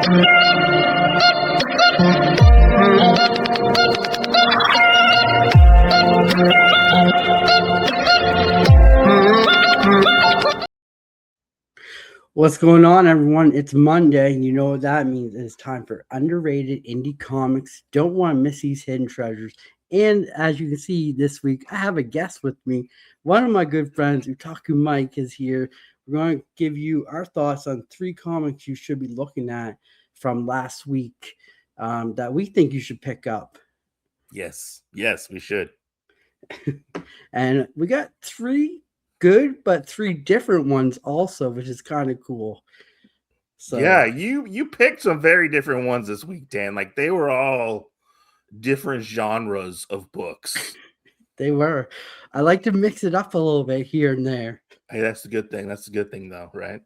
What's going on, everyone? It's Monday, and you know what that means. It's time for underrated indie comics. Don't want to miss these hidden treasures. And as you can see this week, I have a guest with me. One of my good friends, Utaku Mike, is here. We're going to give you our thoughts on 3 comics you should be looking at from last week that we think you should pick up. Yes, we should. And we got 3 good, but 3 different ones also, which is kind of cool. So yeah, you picked some very different ones this week, Dan. Like they were all different genres of books. They were. I like to mix it up a little bit here and there. Hey, that's a good thing. That's a good thing, though, right?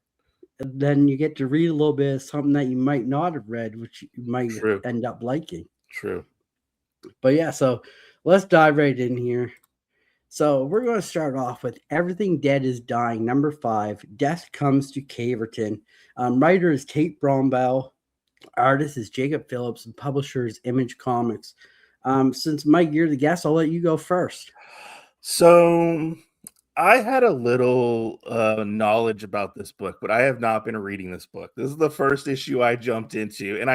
And then you get to read a little bit of something that you might not have read, which you might end up liking. True. But yeah, so let's dive right in here. So we're going to start off with Everything Dead is Dying, number 5, Death Comes to Caverton. Writer is Kate Brombaugh. Artist is Jacob Phillips, and publisher is Image Comics. Since Mike, you're the guest, I'll let you go first. So I had a little knowledge about this book, but I have not been reading this book. This is the first issue I jumped into, and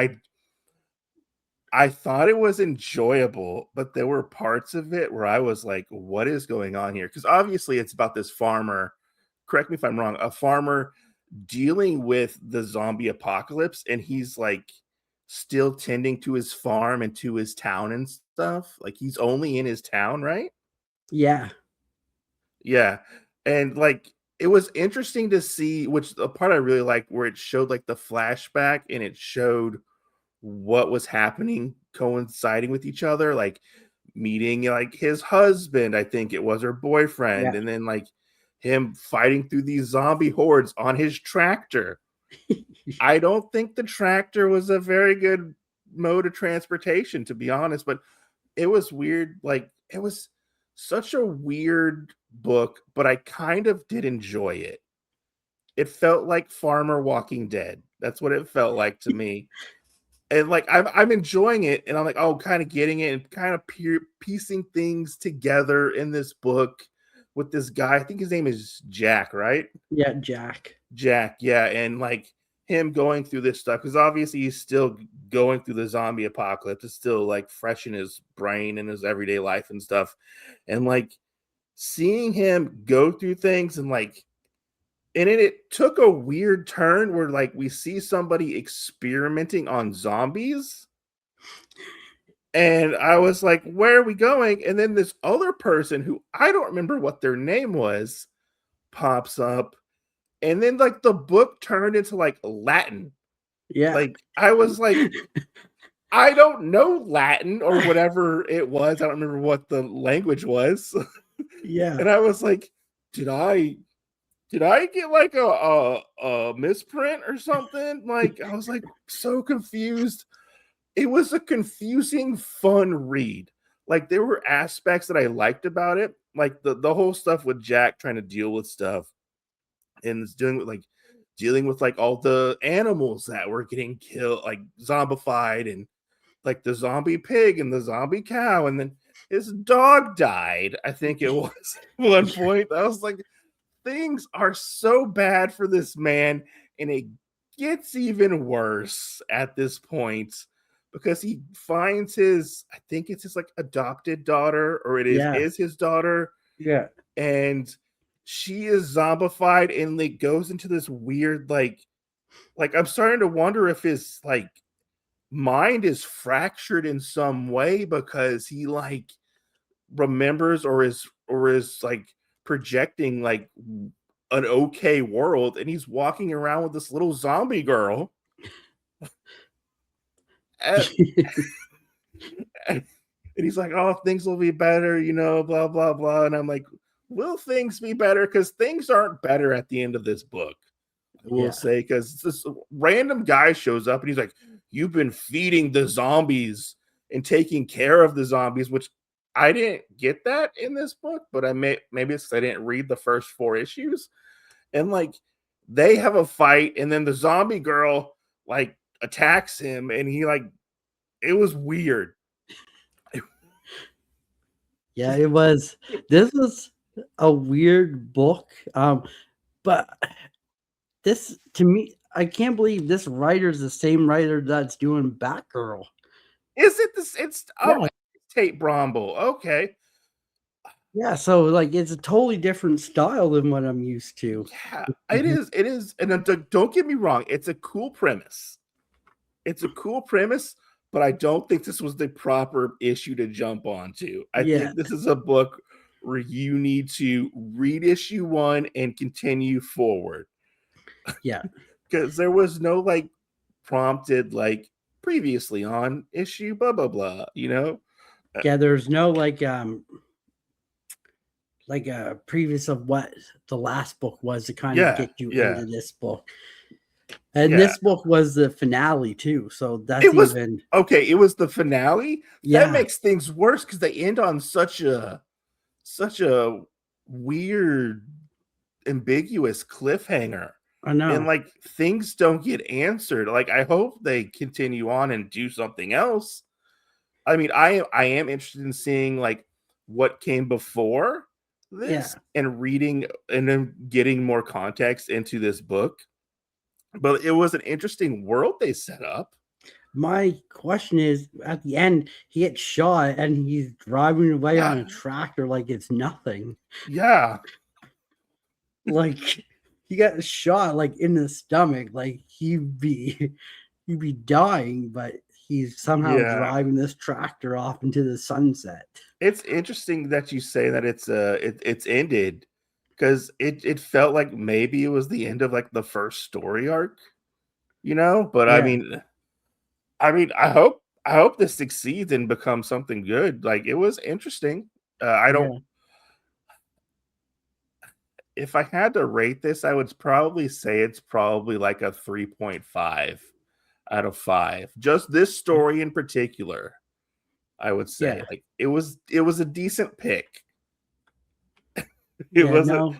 I thought it was enjoyable, but there were parts of it where I was like, what is going on here? Because obviously it's about this farmer, correct me if I'm wrong, a farmer dealing with the zombie apocalypse, and he's like still tending to his farm and to his town and stuff. Like he's only in his town, right? Yeah. And like it was interesting to see, which the part I really liked, where it showed like the flashback and it showed what was happening coinciding with each other, like meeting like his husband, I think it was, her boyfriend, and then like him fighting through these zombie hordes on his tractor. I don't think the tractor was a very good mode of transportation, to be honest, but it was weird. Like it was such a weird book, but I kind of did enjoy it. It felt like Farmer Walking Dead. That's what it felt like to me. And like I'm enjoying it, and I'm like, oh, kind of getting it and kind of piecing things together in this book with this guy. I think his name is Jack, right? Yeah, Jack. Yeah, and like him going through this stuff, because obviously he's still going through the zombie apocalypse. It's still like fresh in his brain and his everyday life and stuff. And like seeing him go through things and like, and it took a weird turn where like we see somebody experimenting on zombies. And I was like, where are we going? And then this other person who I don't remember what their name was pops up. And then like the book turned into like Latin. Yeah. Like I was like, I don't know Latin or whatever it was. I don't remember what the language was. Yeah. And I was like, did I get like a misprint or something? Like I was like so confused. It was a confusing, fun read. Like there were aspects that I liked about it, like the whole stuff with Jack trying to deal with stuff and dealing with like all the animals that were getting killed, like zombified, and like the zombie pig and the zombie cow, and then his dog died. I think it was at one point. I was like, things are so bad for this man, and it gets even worse at this point because he finds I think it's his like adopted daughter, or it is his daughter. Yeah. And she is zombified, and it goes into this weird like I'm starting to wonder if his like mind is fractured in some way, because he like remembers or is like projecting like an okay world, and he's walking around with this little zombie girl. And he's like, oh, things will be better, blah, blah, blah. And I'm like, will things be better? Because things aren't better at the end of this book, I will say, because this random guy shows up and he's like, you've been feeding the zombies and taking care of the zombies, which I didn't get that in this book, but maybe it's I didn't read the first 4 issues. And like they have a fight, and then the zombie girl like attacks him, and he like it was weird. Yeah, it was. This was a weird book. But this to me, I can't believe this writer's the same writer that's doing Batgirl. Is it this? It's Yeah, Tate Bromble. Okay, yeah. So like, it's a totally different style than what I'm used to. yeah, it is. It is, and don't get me wrong. It's a cool premise. It's a cool premise, but I don't think this was the proper issue to jump onto. I Yeah, think this is a book where you need to read issue 1 and continue forward yeah, because there was no like prompted like previously on issue blah blah blah. yeah. There's no like a previous of what the last book was to kind of Yeah, get you yeah, into this book. And yeah. this book was the finale too. So that's It was even okay. It was the finale that yeah, makes things worse because they end on such a weird ambiguous cliffhanger, I and know. like things don't get answered. Like I hope they continue on and do something else. I mean, I am interested in seeing like what came before this Yeah. and reading and then getting more context into this book. But it was an interesting world they set up. My question is at the end, he gets shot and he's driving away Yeah. on a tractor like it's nothing. Yeah. Like he got shot like in the stomach, like he'd be dying, but he's somehow Yeah. driving this tractor off into the sunset. It's interesting that you say that it's ended because it felt like maybe it was the end of like the first story arc, but Yeah, I hope this succeeds and becomes something good. Like it was interesting. I don't yeah, If I had to rate this, I would probably say it's probably like a 3.5 out of 5. Just this story in particular, I would say. yeah, Like it was a decent pick. It yeah. wasn't No,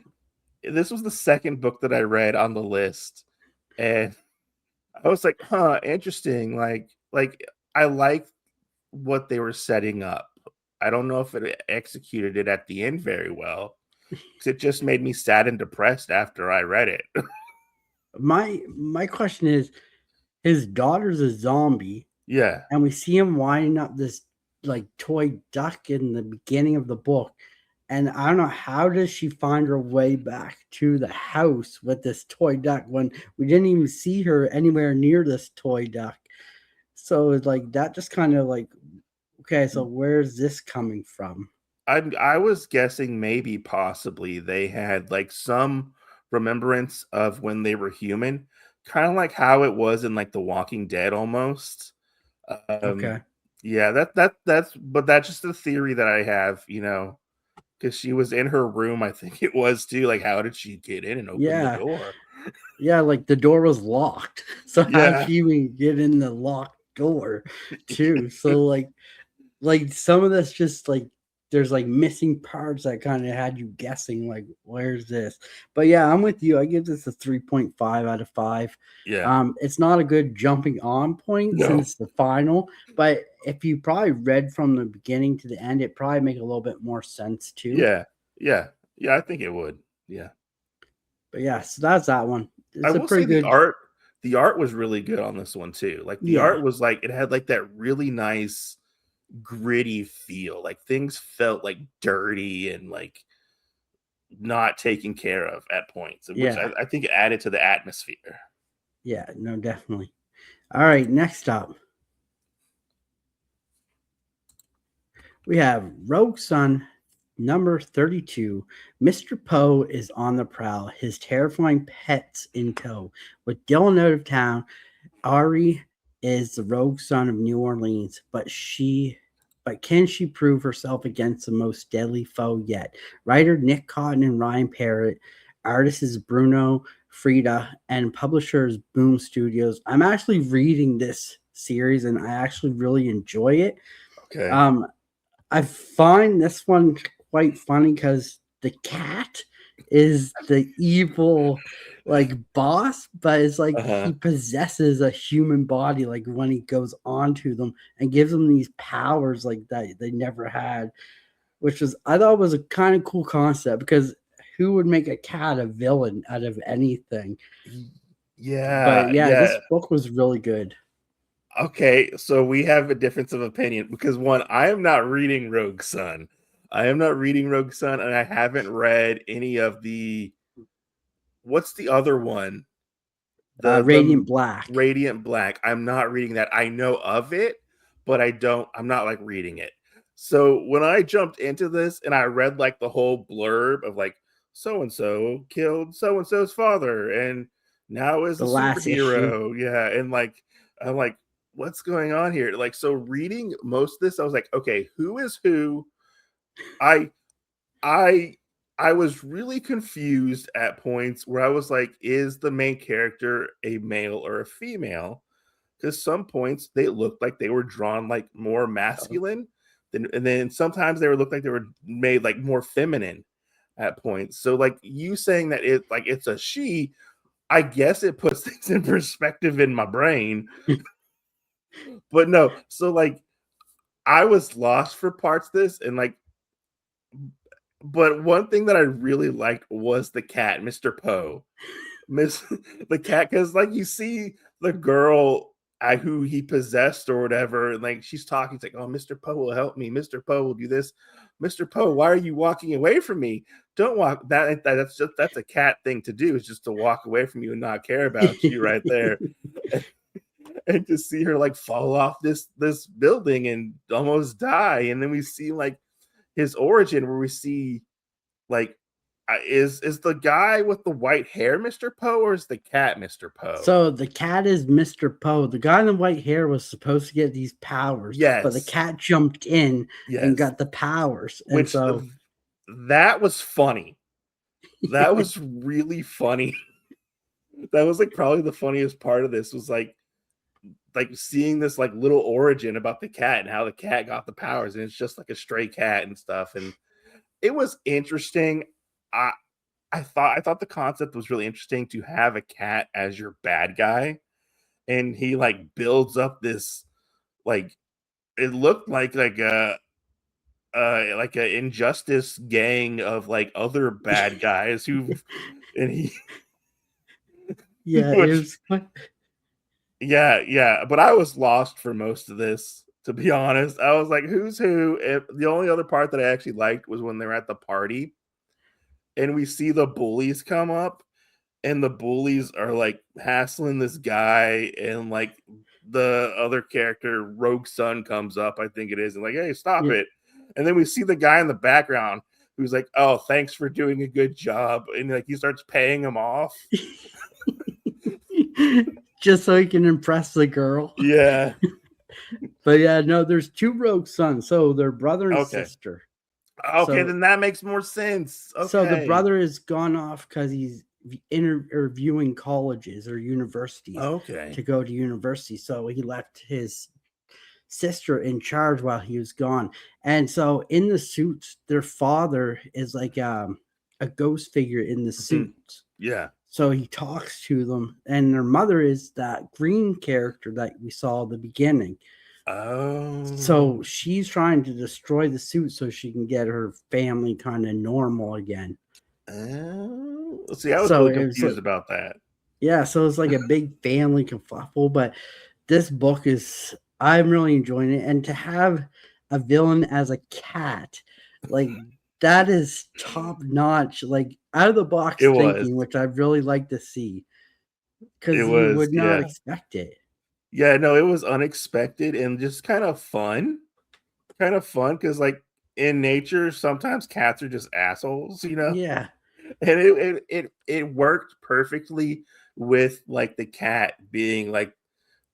This was the second book that I read on the list, and I was like, "Huh, interesting." Like I like what they were setting up. I don't know if it executed it at the end very well because it just made me sad and depressed after I read it. my question is, his daughter's a zombie, Yeah, and we see him winding up this like toy duck in the beginning of the book. And I don't know, how does she find her way back to the house with this toy duck when we didn't even see her anywhere near this toy duck? So it's like that just kind of like, okay, so where's this coming from? I was guessing maybe possibly they had like some remembrance of when they were human, kind of like how it was in like The Walking Dead almost. Um, Okay. yeah, that's just a theory that I have, because she was in her room, I think it was too. Like, how did she get in and open the Yeah. door? Yeah, like the door was locked. So how did Yeah, she even get in the locked door too? So like some of this just like there's like missing parts that kind of had you guessing like where's this. But yeah, I'm with you. I give this a 3.5 out of 5. yeah, It's not a good jumping on point no, since the final, but if you probably read from the beginning to the end, it probably make a little bit more sense too. yeah, yeah, yeah. I think it would. Yeah, But yeah, so that's that one. I It's a will say pretty good. the art was really good on this one too. Like the Yeah, art was like it had like that really nice gritty feel. Like things felt like dirty and like not taken care of at points, which yeah, I think added to the atmosphere. yeah. No, definitely. All right, next up we have Rogue Sun number 32. Mr. Poe is on the prowl, his terrifying pets in tow. With Dylan out of town, Ari is the rogue son of New Orleans, but can she prove herself against the most deadly foe yet? Writer Nick Cotton and Ryan Parrott, artist is Bruno Frida, and publisher is Boom Studios. I'm actually reading this series and I actually really enjoy it. Okay. Um, I find this one quite funny because the cat is the evil like boss, but it's like he Uh-huh. possesses a human body like when he goes onto them and gives them these powers like that they never had, which was I thought was a kind of cool concept because who would make a cat a villain out of anything? But Yeah, yeah, this yeah. book was really good. Okay, so we have a difference of opinion because one, I am not reading Rogue Sun. I am not reading Rogue Sun, and I haven't read any of the what's the other one? The Radiant Black. Radiant Black. I'm not reading that. I know of it, but I'm not like reading it. So when I jumped into this and I read like the whole blurb of like so and so killed so and so's father and now is a The last issue. superhero. Yeah, and like I'm like what's going on here? Like so reading most of this I was like, okay, who is who? I I I was really confused at points where I was like, is the main character a male or a female? Because some points they looked like they were drawn like more masculine, and then sometimes they were looked like they were made like more feminine at points. So like you saying that it's a she, I guess it puts things in perspective in my brain. But no, so like I was lost for parts of this and like but one thing that I really liked was the cat, Mr. Poe. Miss the cat, because like you see the girl who he possessed or whatever, and like she's talking, it's like, oh, Mr. Poe will help me, Mr. Poe will do this. Mr. Poe, why are you walking away from me? Don't walk that's a cat thing to do, is just to walk away from you and not care about you right there. And to see her like fall off this building and almost die. And then we see like his origin where we see like is the guy with the white hair Mr. Poe or is the cat Mr. Poe? So the cat is Mr. Poe. The guy in the white hair was supposed to get these powers, but the Yes, cat jumped in and yes. got the powers. And Which so that was funny. That was really funny. That was like probably the funniest part of this was like seeing this like little origin about the cat and how the cat got the powers and it's just like a stray cat and stuff and it was interesting. I I thought the concept was really interesting to have a cat as your bad guy and he like builds up this like it looked like a injustice gang of like other bad guys who and he yeah, it which was yeah, but I was lost for most of this, to be honest. I was like, who's who? If the only other part that I actually liked was when they're at the party and we see the bullies come up and the bullies are like hassling this guy and like the other character Rogue Sun comes up, I think it is, and like, hey, stop yeah. it. And then we see the guy in the background who's like, oh, thanks for doing a good job, and like he starts paying him off. Just so he can impress the girl. Yeah. But yeah, no, there's two rogue sons. So they're brother and Okay. sister. Okay, So then that makes more sense. so the Okay. brother is gone off because he's interviewing colleges or universities Okay. to go to university. So he left his sister in charge while he was gone. And so in the suits, their father is like a ghost figure in the Mhm. suit. Yeah. So he talks to them, and their mother is that green character that we saw at the beginning. Oh. So she's trying to destroy the suit so she can get her family kind of normal again. Oh. See, I was So really it was confused like, about that. yeah, so it's like a big family kerfuffle. But this book is, I'm really enjoying it. And to have a villain as a cat, like that is top notch, like out of the It box was. thinking, which I'd really like to see It because you was, would not yeah. expect it. Yeah, no, it was unexpected and just kind of fun. Kind of fun because, like, in nature, sometimes cats are just assholes, you know? Yeah. And it worked perfectly with, like, the cat being, like,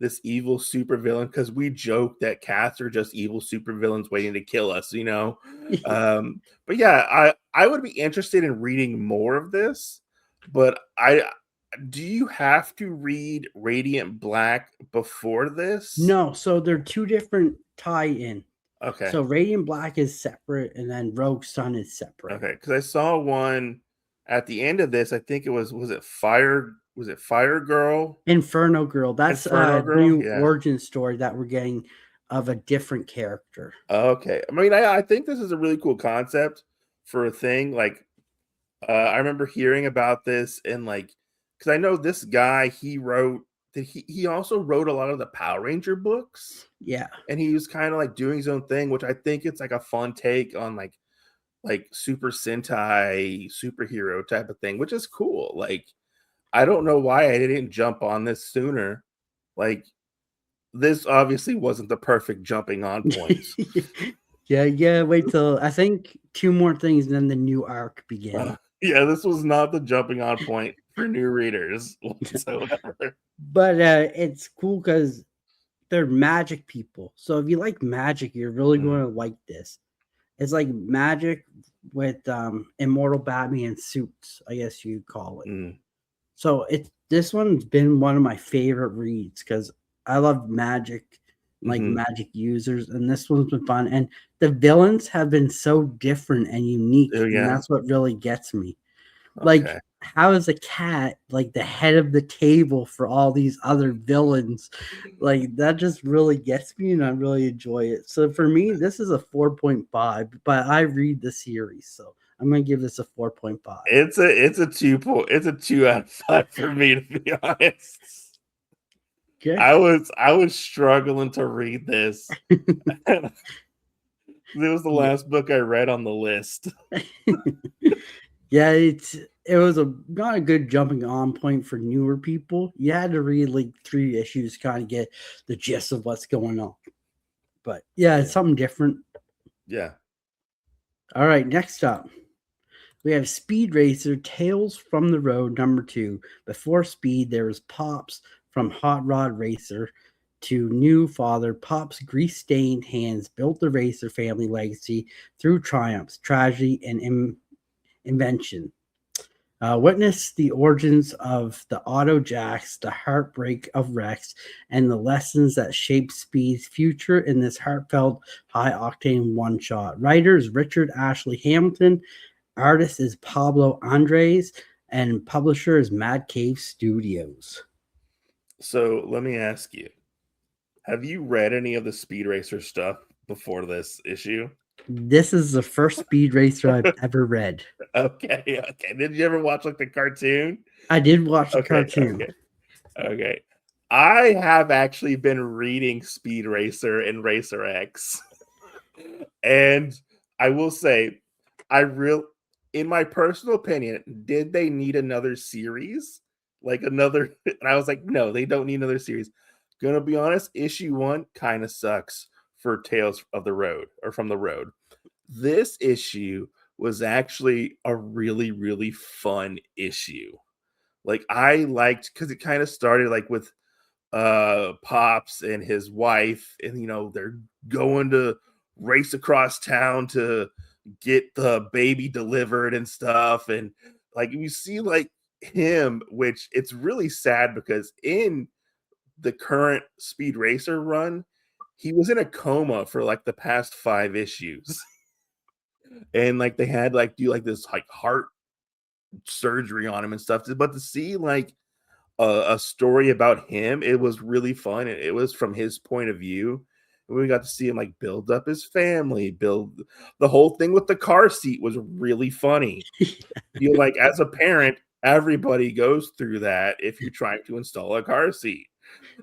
this evil supervillain because we joke that cats are just evil supervillains waiting to kill us, you know? But yeah, I would be interested in reading more of this, but I do you have to read Radiant Black before this? No, so they're two different tie-in. Okay. So Radiant Black is separate, and then Rogue Sun is separate. Okay, because I saw one. at the end of this, I think it was it Fire Girl? Inferno Girl. That's Inferno a Girl? new Yeah. origin story that we're getting of a different character. Okay. I mean, I think this is a really cool concept for a thing. Like, I remember hearing about this and like, because I know this guy, he also wrote a lot of the Power Ranger books, Yeah. and he was kind of like doing his own thing, which I think it's like a fun take on like Super Sentai superhero type of thing, which is cool. Like, I don't know why I didn't jump on this sooner. Like, this obviously wasn't the perfect jumping on point. Yeah, wait till I think 2 more things, and then the new arc begin. Yeah, this was not the jumping on point for new readers whatsoever. But, it's cool because 'cause they're magic people. So if you like magic, you're really Mm, gonna like this. It's like magic with, immortal Batman suits, I guess you'd call it. mm, So this one's been one of my favorite reads because I love magic, like mhm. magic users, and this one's been fun. And the villains have been so different and Oh, unique, and yeah? that's what really gets me. Like, Okay. how is a cat like the head of the table for all these other villains? Like that just really gets me, and I really enjoy it. So for me, this is a 4.5, but I read the series, so I'm gonna give this a 4.5. It's a 2 out of 5 for me, to be honest. Okay. I was struggling to read this. It was the Yeah. last book I read on the list. Yeah, it was a not a good jumping on point for newer people. You had to read like 3 issues to kind of get the gist of what's going on. But yeah, it's Yeah. something different. Yeah. All right, next up, we have Speed Racer Tales from the Road #2. Before Speed, there was Pops from Hot Rod Racer to new father. Pop's grease stained hands built the Racer family legacy through triumphs, tragedy, and invention. Witness the origins of the Auto Jacks, the heartbreak of Rex, and the lessons that shape Speed's future in this heartfelt, high octane one shot. Writers Richard Ashley Hamilton, artist is Pablo Andres, and publisher is Mad Cave Studios. So, let me ask you, have you read any of the Speed Racer stuff before this issue? This is the first Speed Racer I've ever read. Okay, okay. Did you ever watch, like, the cartoon? I did watch the Okay, cartoon. okay. Okay. I have actually been reading Speed Racer and Racer X. And I will say, I real in my personal opinion, did they need another series? Like another and I was like, no, they don't need another series. Gonna be honest, issue one kind of sucks for Tales of the Road or from the Road. This issue was actually a really, really fun issue. Like I liked because it kind of started like with Pops and his wife, and they're going to race across town to get the baby delivered and stuff. And like you see like him, which it's really sad because in the current Speed Racer run, he was in a coma for like the past 5 issues. And like they had like do like this like heart surgery on him and stuff. But to see like a story about him. It was really fun. It was from his point of view. And we got to see him like build up his family, build the whole thing with the car seat was really funny. Like as a parent, everybody goes through that if you're trying to install a car seat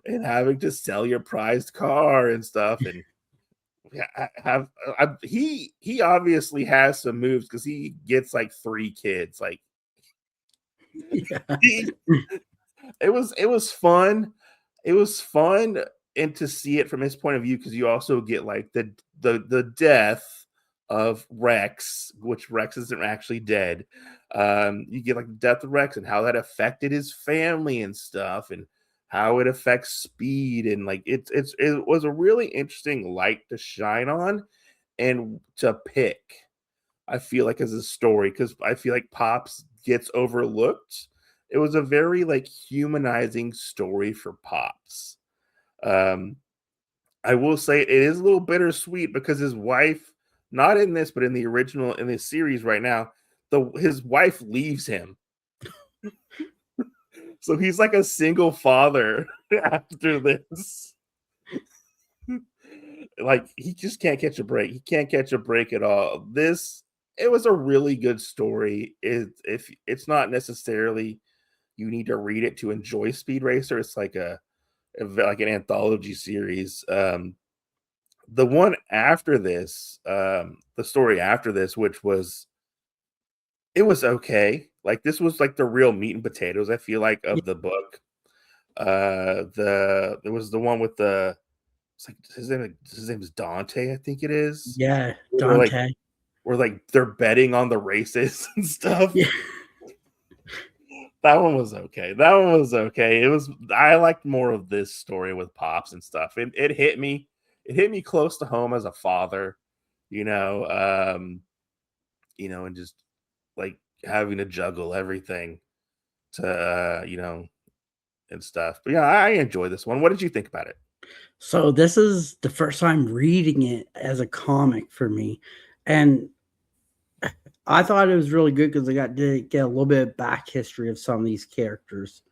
and having to sell your prized car and stuff. And yeah, he obviously has some moves because he gets like 3 kids. Like Yeah. he it was fun. It was fun and to see it from his point of view because you also get like the death of Rex, which Rex isn't actually dead. You get like the death of Rex and how that affected his family and stuff, and how it affects Speed, and like it was a really interesting light to shine on and to pick. I feel like as a story because I feel like Pops gets overlooked. It was a very like humanizing story for Pops. Um, I will say it is a little bittersweet because his wife, not in this, but in the original in this series right now, his wife leaves him. So he's like a single father after this. Like he just can't catch a break. He can't catch a break at all. It was a really good story. If it's not necessarily you need to read it to enjoy Speed Racer. It's like like an anthology series. The one after this, the story after this, which was it was okay. Like this was like the real meat and potatoes, I feel like, of the book. There was the one with the it's like his name is Dante, I think it is. Yeah, Where they're like Dante. where like they're betting on the races and stuff. Yeah. That one was okay. That one was okay. I liked more of this story with Pops and stuff. It hit me. It hit me close to home as a father, you know, and just like having to juggle everything to and stuff. But yeah, I enjoy this one. What did you think about it? So this is the first time reading it as a comic for me, and I thought it was really good because I got to get a little bit of back history of some of these characters.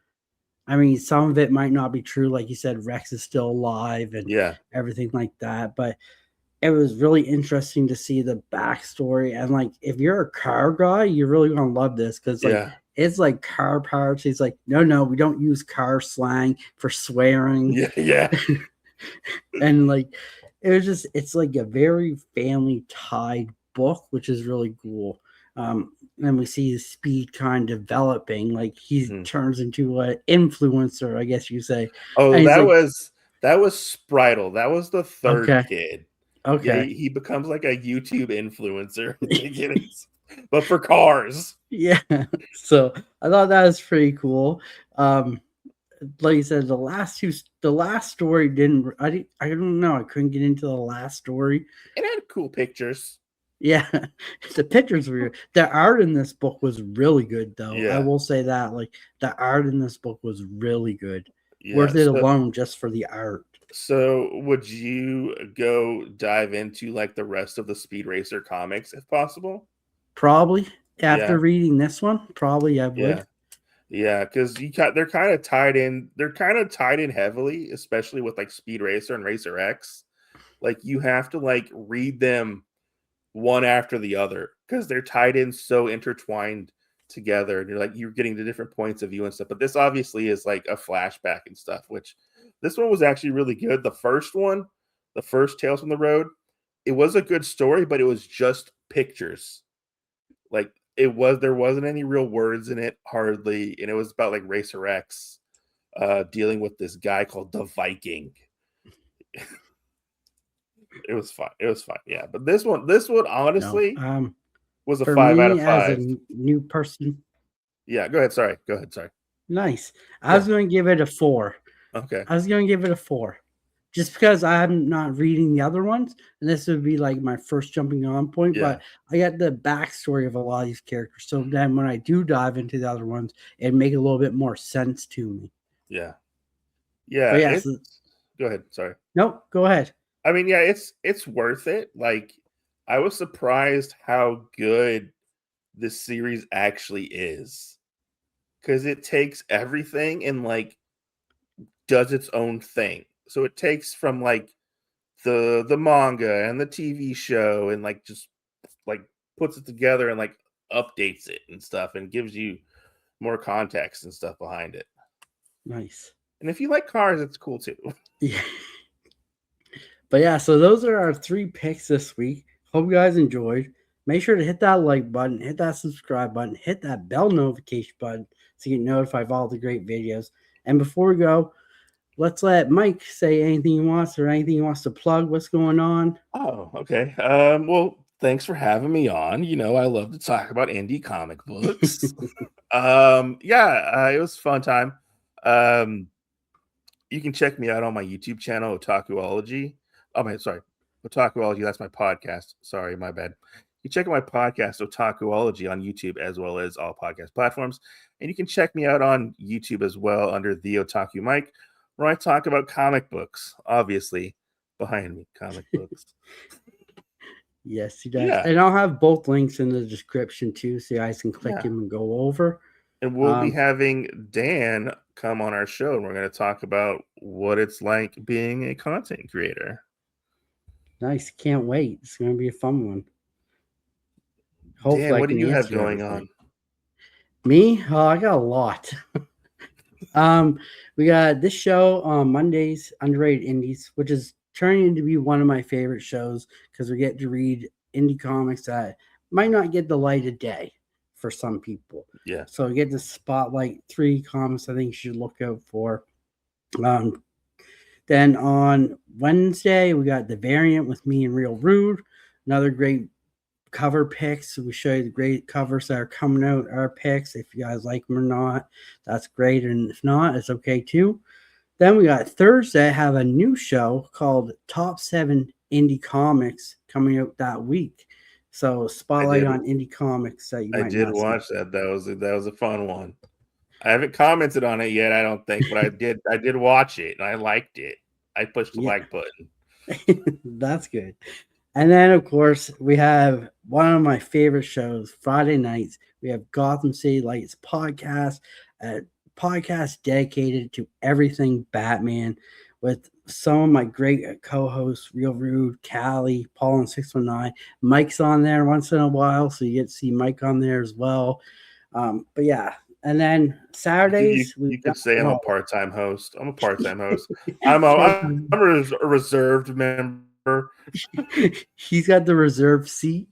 I mean, some of it might not be true, like you said, Rex is still alive and Yeah, everything like that, but it was really interesting to see the backstory. And like, if you're a car guy, you're really gonna love this because like yeah, it's like car parts. He's like, no, we don't use car slang for swearing. yeah, yeah. And like it's like a very family tied book, which is really cool. And we see his speed kind of developing, like he Mhm. turns into an influencer, I guess you say. Oh, And he's like, that was Spritle. That was the third okay, kid. Yeah, okay. he becomes like a YouTube influencer at the beginning, but for cars. Yeah. So I thought that was pretty cool. Like you said, the last story I don't know, I couldn't get into the last story. It had cool pictures. Yeah, the pictures were the art in this book was really good though. I Yeah, will say that like the art in this book was really good. yeah. Worth it alone just for the art. So would you go dive into like the rest of the Speed Racer comics if possible? Probably Yeah, after reading this one, probably I yeah, would. yeah. Because they're kind of tied in. They're kind of tied in heavily, especially with like Speed Racer and Racer X. Like you have to like read them one after the other because they're tied in so intertwined together, and you're getting the different points of view and stuff. But this obviously is like a flashback and stuff, which this one was actually really good. The first one, the first Tales from the Road, it was a good story, but it was just pictures. Like there wasn't any real words in it hardly, and it was about like Racer X dealing with this guy called the Viking. It was fun. It was fun. Yeah. But this one No, honestly was a for 5 out me of as a 5. new person, Yeah, go ahead. Sorry. Go ahead. Sorry. nice. I Yeah. was going to give it a 4. Okay. I was going to give it a 4. Just because I'm not reading the other ones, and this would be like my first jumping on point, Yeah. but I got the backstory of a lot of these characters. So then when I do dive into the other ones, it make a little bit more sense to me. Yeah. Yeah. But yeah, so, Go ahead. Sorry. nope, go ahead. I mean, yeah, it's worth it. Like I was surprised how good this series actually is. Cuz it takes everything and like does its own thing. So it takes from like the manga and the TV show and like just like puts it together and like updates it and stuff and gives you more context and stuff behind it. Nice. And if you like cars, it's cool too. Yeah. But yeah, so those are our 3 picks this week. Hope you guys enjoyed. Make sure to hit that like button, hit that subscribe button, hit that bell notification button so you get notified of all the great videos. And before we go, let's let Mike say anything he wants or anything he wants to plug. What's going on? Oh, okay. Well, thanks for having me on. I love to talk about indie comic books. Yeah, it was a fun time. Um, you can check me out on my YouTube channel, Otakuology. Oh, my, sorry, Otakuology. That's my podcast. Sorry, my bad. You check out my podcast, Otakuology, on YouTube as well as all podcast platforms, and you can check me out on YouTube as well under the Otaku Mike, where I talk about comic books. Obviously, behind me, comic books. Yes, he does. Yeah, And I'll have both links in the description too, so you guys can click yeah. him and go over. And we'll be Um, having Dan come on our show, and we're going to talk about what it's like being a content creator. nice. Can't wait. It's going to be a fun one. Dan, Hopefully, I what do can you have answer going everything. on? Me? Oh, I got a lot. Um, we got this show on Mondays, Underrated Indies, which is turning to be one of my favorite shows because we get to read indie comics that might not get the light of day for some people. Yeah. So we get to spotlight 3 comics I think you should look out for. Um, then on Wednesday, we got The Variant with me and Real Rude, another great cover picks. We show you the great covers that are coming out, our picks. If you guys like them or not, that's great. And if not, it's okay too. Then we got Thursday, I have a new show called Top 7 Indie Comics coming out that week. So I spotlight did on indie comics that you I might did not see. watch that. That was a fun one. I haven't commented on it yet, I don't think, but I did watch it and I liked it. I pushed the Yeah, like button. that's good. And then, of course, we have one of my favorite shows, Friday nights. We have Gotham City Lights podcast, a podcast dedicated to everything Batman with some of my great co-hosts, Real Rude, Callie, Paul and 619. Mike's on there once in a while, so you get to see Mike on there as well. But yeah, and then You could you, Saturdays, we've you got could say I'm a well, part-time host. I'm a part-time host. part I'm a reserved member. he's got the reserved seat.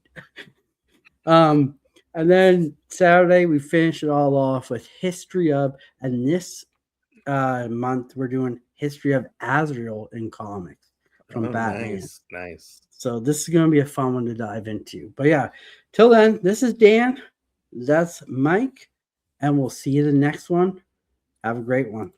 Um, and then Saturday we finish it all off with history of, and this month we're doing history of Azrael in comics from Oh, Batman. nice, nice. So this is going to be a fun one to dive into. But yeah, till then, this is Dan. That's Mike, and we'll see you the next one. Have a great one.